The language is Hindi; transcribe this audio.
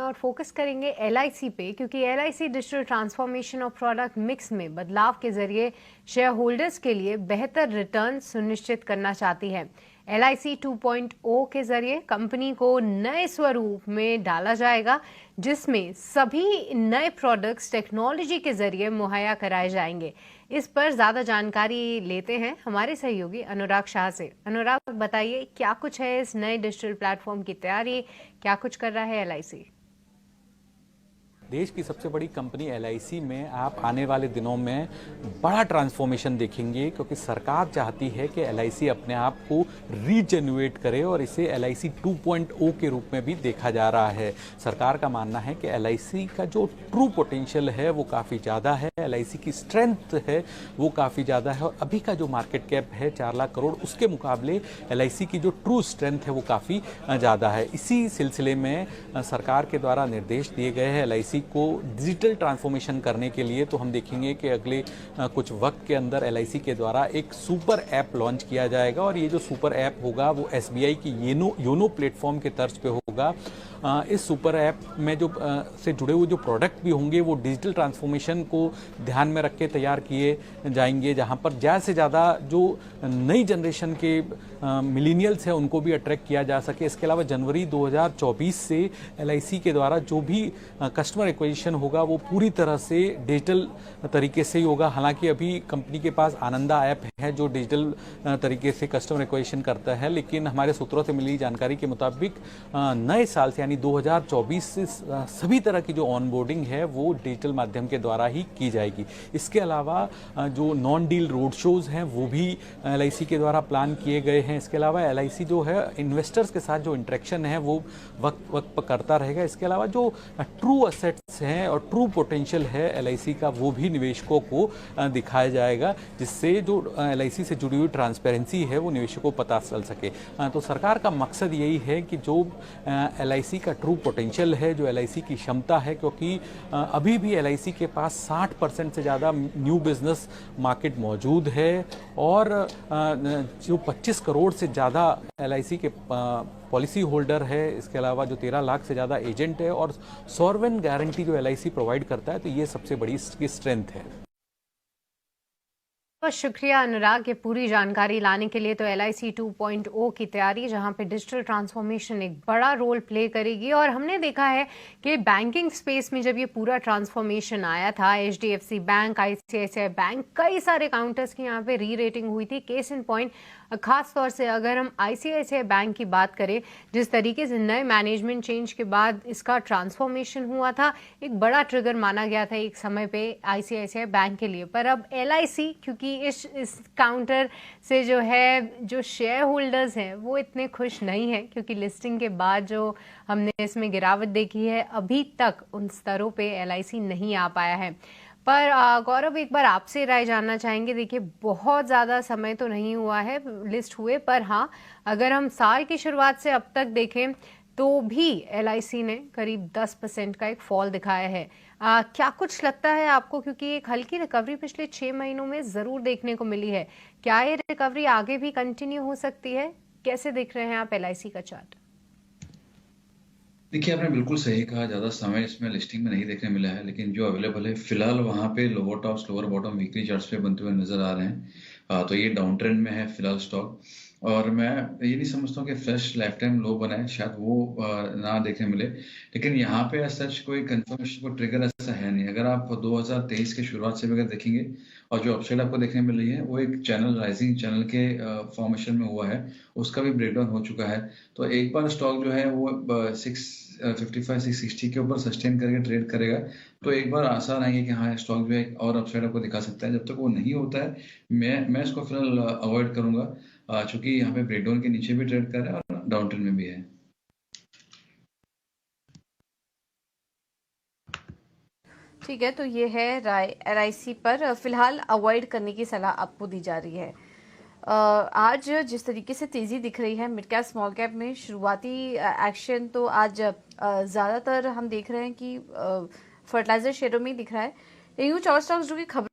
और फोकस करेंगे एलआईसी पे, क्योंकि एलआईसी डिजिटल ट्रांसफॉर्मेशन और प्रोडक्ट मिक्स में बदलाव के जरिए शेयर होल्डर्स के लिए बेहतर रिटर्न सुनिश्चित करना चाहती है। एलआईसी 2.0 के जरिए कंपनी को नए स्वरूप में डाला जाएगा, जिसमें सभी नए प्रोडक्ट्स टेक्नोलॉजी के जरिए मुहैया कराए जाएंगे। इस पर ज्यादा जानकारी लेते हैं हमारे सहयोगी अनुराग शाह से। अनुराग, बताइए क्या कुछ है इस नए डिजिटल प्लेटफॉर्म की तैयारी, क्या कुछ कर रहा है एलआईसी? देश की सबसे बड़ी कंपनी एलआईसी में आप आने वाले दिनों में बड़ा ट्रांसफॉर्मेशन देखेंगे, क्योंकि सरकार चाहती है कि एलआईसी अपने आप को रीजेन्युएट करे और इसे एलआईसी 2.0 के रूप में भी देखा जा रहा है। सरकार का मानना है कि एलआईसी का जो ट्रू पोटेंशियल है वो काफ़ी ज़्यादा है, एलआईसी की स्ट्रेंथ है वो काफ़ी ज़्यादा है, और अभी का जो मार्केट कैप है 4 लाख करोड़, उसके मुकाबले एलआईसी की जो ट्रू स्ट्रेंथ है वो काफ़ी ज़्यादा है। इसी सिलसिले में सरकार के द्वारा निर्देश दिए गए हैं एलआईसी को डिजिटल ट्रांसफॉर्मेशन करने के लिए। तो हम देखेंगे कि अगले कुछ वक्त के अंदर एलआईसी के द्वारा एक सुपर ऐप लॉन्च किया जाएगा, और ये जो सुपर ऐप होगा वो एसबीआई की योनो प्लेटफॉर्म के तर्ज पे होगा। इस सुपर ऐप में जो से जुड़े हुए जो प्रोडक्ट भी होंगे वो डिजिटल ट्रांसफॉर्मेशन को ध्यान में रख के तैयार किए जाएंगे, जहां पर ज़्यादा से ज़्यादा जो नई जनरेशन के मिलीनियल्स हैं उनको भी अट्रैक्ट किया जा सके। इसके अलावा जनवरी 2024 से एलआईसी के द्वारा जो भी कस्टमर एक्विजिशन होगा वो पूरी तरह से डिजिटल तरीके से ही होगा। हालांकि अभी कंपनी के पास आनंदा ऐप है जो डिजिटल तरीके से कस्टमर एक्विजिशन करता है, लेकिन हमारे सूत्रों से मिली जानकारी के मुताबिक नए साल से यानी 2024 से सभी तरह की जो ऑनबोर्डिंग है वो डिजिटल माध्यम के द्वारा ही की जाएगी। इसके अलावा जो नॉन डील रोड शोज हैं वो भी एलआईसी के द्वारा प्लान किए गए हैं। इसके अलावा एलआईसी जो है इन्वेस्टर्स के साथ जो इंटरेक्शन है वो वक्त पर करता रहेगा। इसके अलावा जो ट्रू असेट्स हैं और ट्रू पोटेंशियल है एलआईसी का वो भी निवेशकों को दिखाया जाएगा, जिससे जो एलआईसी से जुड़ी हुई ट्रांसपेरेंसी है वो निवेशकों को पता चल सके। तो सरकार का मकसद यही है कि जो एलआईसी का ट्रू पोटेंशियल है, जो एलआईसी की क्षमता है, क्योंकि अभी भी एलआईसी के पास 60% से ज़्यादा न्यू बिजनेस मार्केट मौजूद है, और जो 25 करोड़ से ज़्यादा एलआईसी के पॉलिसी होल्डर है, इसके अलावा जो 13 लाख से ज़्यादा एजेंट है, और सॉवरेन गारंटी जो एलआईसी प्रोवाइड करता है, तो ये सबसे बड़ी इसकी स्ट्रेंथ है। बहुत शुक्रिया अनुराग, ये पूरी जानकारी लाने के लिए। तो एलआईसी 2.0 की तैयारी, जहां पे डिजिटल ट्रांसफॉर्मेशन एक बड़ा रोल प्ले करेगी, और हमने देखा है कि बैंकिंग स्पेस में जब ये पूरा ट्रांसफॉर्मेशन आया था, एचडीएफसी बैंक, आईसीआईसीआई बैंक, कई सारे काउंटर्स की यहाँ पे री रेटिंग हुई थी। केस इन पॉइंट, खास तौर से अगर हम आईसीआईसीआई बैंक की बात करें, जिस तरीके से नए मैनेजमेंट चेंज के बाद इसका ट्रांसफॉर्मेशन हुआ था, एक बड़ा ट्रिगर माना गया था एक समय पे आईसीआईसीआई बैंक के लिए। पर अब एलआईसी, क्योंकि इस काउंटर से जो है जो शेयर होल्डर्स हैं वो इतने खुश नहीं हैं, क्योंकि लिस्टिंग के बाद जो हमने इसमें गिरावट देखी है, अभी तक उन स्तरों पे एलआईसी नहीं आ पाया है। पर गौरव, एक बार आपसे राय जानना चाहेंगे। देखिए, बहुत ज़्यादा समय तो नहीं हुआ है लिस्ट हुए, पर हाँ, अगर हम साल की शुरुआत से अब तक देखें तो भी एलआईसी ने करीब 10% का एक फॉल दिखाया है। क्या कुछ लगता है आपको, क्योंकि एक हल्की रिकवरी पिछले 6 महीनों में ज़रूर देखने को मिली है, क्या ये रिकवरी आगे भी कंटिन्यू हो सकती है? कैसे देख रहे हैं आप एलआईसी का चार्ट? देखिए, आपने बिल्कुल सही कहा, ज़्यादा समय इसमें लिस्टिंग में नहीं देखने मिला है, लेकिन जो अवेलेबल है फिलहाल वहाँ पे lower tops lower bottom weekly charts पे बनते हुए नजर आ रहे हैं। तो ये डाउन ट्रेंड में है फिलहाल स्टॉक, और मैं ये नहीं समझता हूँ कि फ्रेश लाइफ टाइम लो बना है, शायद वो ना देखने मिले। लेकिन यहाँ पे सच कोई कंफर्मेशन को ट्रिगर ऐसा है नहीं। अगर आप 2023 के शुरुआत से भी अगर देखेंगे, और जो अपसाइड आपको देखने मिल रही है वो एक चैनल राइजिंग चैनल के फॉर्मेशन में हुआ है, उसका भी ब्रेकडाउन हो चुका है। तो एक बार स्टॉक जो है वो 655 660 के ऊपर सस्टेन करके ट्रेड करेगा, तो एक बार आशा रहेंगे कि हाँ स्टॉक जो है और अपसाइड आपको दिखा सकता है। जब तक वो नहीं होता है मैं इसको फिलहाल अवॉइड करूंगा, चूंकि यहाँ पे ब्रेकडाउन के नीचे भी ट्रेड कर रहा है और डाउन ट्रेंड में भी है। ठीक है, तो ये है राय एलआईसी पर फिलहाल अवॉइड करने की सलाह आपको दी जा रही है। आज जिस तरीके से तेजी दिख रही है मिड कैप स्मॉल कैप में, शुरुआती एक्शन तो आज ज़्यादातर हम देख रहे हैं कि फर्टिलाइजर शेयरों में ही दिख रहा है। यूँ चार स्टॉक्स जो कि खबर